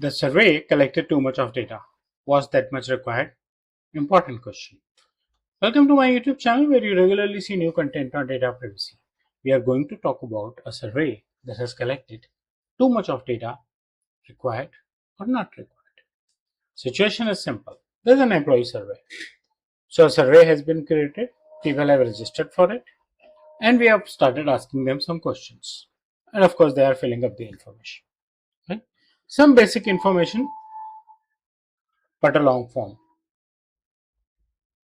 The survey collected too much of data. Was that much required? Important question. Welcome to my YouTube channel where you regularly see new content on data privacy. We are going to talk about a survey that has collected too much of data, required or not required. Situation is simple. There's an employee survey. So a survey has been created, people have registered for it, and we have started asking them some questions. And of course, they are filling up the information. Right? Some basic information, but a long form.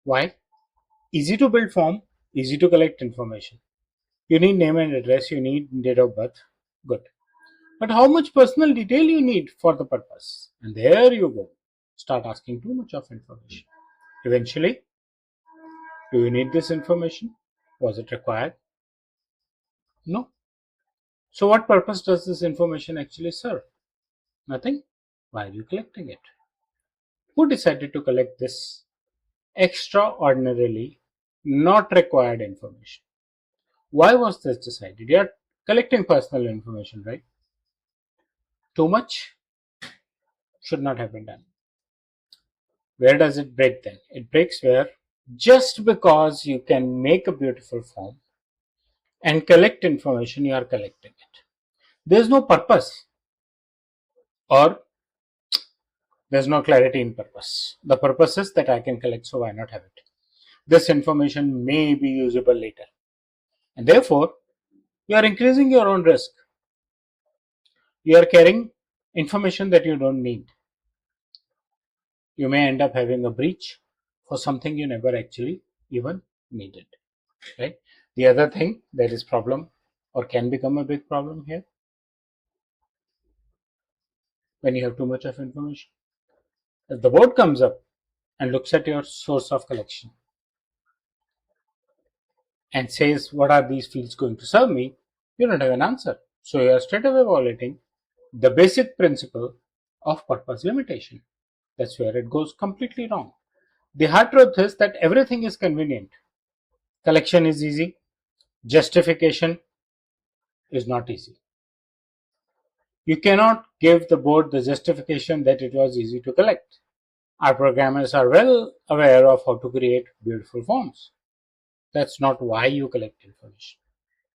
Why? Easy to build form, easy to collect information. You need name and address, you need date of birth. Good. But how much personal detail you need for the purpose? And there you go. Start asking too much of information. Eventually, do you need this information? Was it required? No. So what purpose does this information actually serve? Nothing. Why are you collecting it? Who decided to collect this extraordinarily not required information? Why was this decided? You are collecting personal information, right? Too much should not have been done. Where does it break then? It breaks where just because you can make a beautiful form and collect information, you are collecting it. There's no purpose or there's no clarity in purpose. The purpose is that I can collect, so why not have it? This information may be usable later. And therefore, you are increasing your own risk. You are carrying information that you don't need. You may end up having a breach for something you never actually even needed. Right? The other thing that is problem or can become a big problem here when you have too much of information. If the board comes up and looks at your source of collection and says, what are these fields going to serve me? You don't have an answer. So you are straight away violating the basic principle of purpose limitation. That's where it goes completely wrong. The hard truth is that everything is convenient. Collection is easy. Justification is not easy. You cannot give the board the justification that it was easy to collect. Our programmers are well aware of how to create beautiful forms. That's not why you collect information.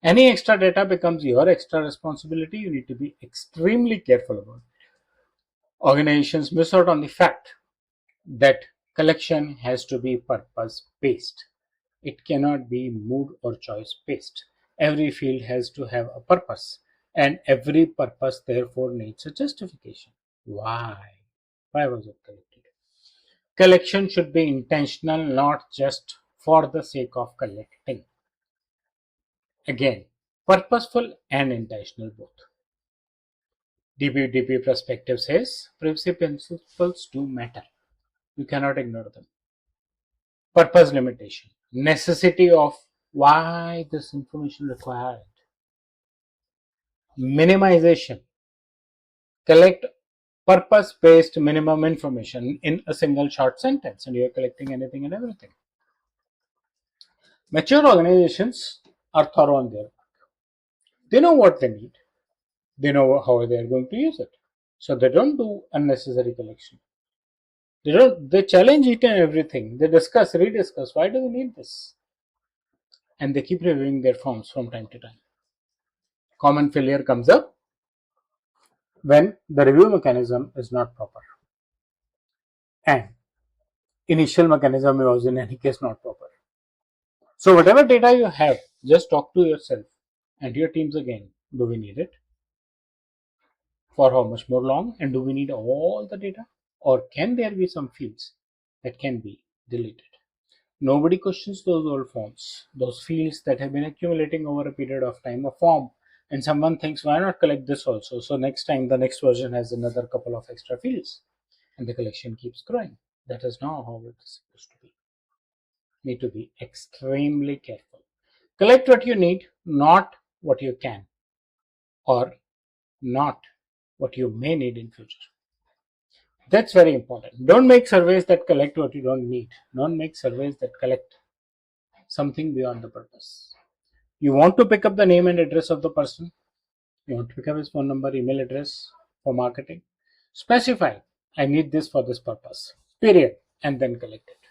Any extra data becomes your extra responsibility. You need to be extremely careful about it. Organizations miss out on the fact that collection has to be purpose based. It cannot be mood or choice based. Every field has to have a purpose, and every purpose therefore needs a justification. Why? Why was it collected? Collection should be intentional, not just for the sake of collecting. Again, purposeful and intentional both. DPDP perspective says privacy principles do matter. You cannot ignore them. Purpose limitation, necessity of why this information required. Minimization, collect purpose based minimum information in a single short sentence, and you are collecting anything and everything. Mature organizations are thorough on their work. They know what they need, they know how they are going to use it, so they don't do unnecessary collection. They challenge it and everything. They discuss, rediscuss, why do we need this? And they keep reviewing their forms from time to time. Common failure comes up when the review mechanism is not proper. And initial mechanism was in any case not proper. So whatever data you have, just talk to yourself and your teams again. Do we need it? For how much more long? And do we need all the data? Or can there be some fields that can be deleted? Nobody questions those old forms, those fields that have been accumulating over a period of time, a form, and someone thinks, why not collect this also? So next time, the next version has another couple of extra fields, and the collection keeps growing. That is not how it is supposed to be. Need to be extremely careful. Collect what you need, not what you can, or not what you may need in future. That's very important. Don't make surveys that collect what you don't need. Don't make surveys that collect something beyond the purpose. You want to pick up the name and address of the person. You want to pick up his phone number, email address for marketing. Specify, I need this for this purpose, period, and then collect it.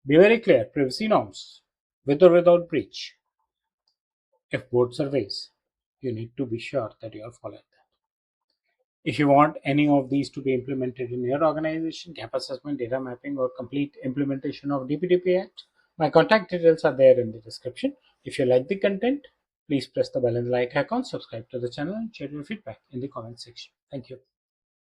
Be very clear, privacy norms, with or without breach. If board surveys, you need to be sure that you are following that. If you want any of these to be implemented in your organization, gap assessment, data mapping, or complete implementation of DPDP Act, my contact details are there in the description. If you like the content, please press the bell and like icon, subscribe to the channel, and share your feedback in the comment section. Thank you.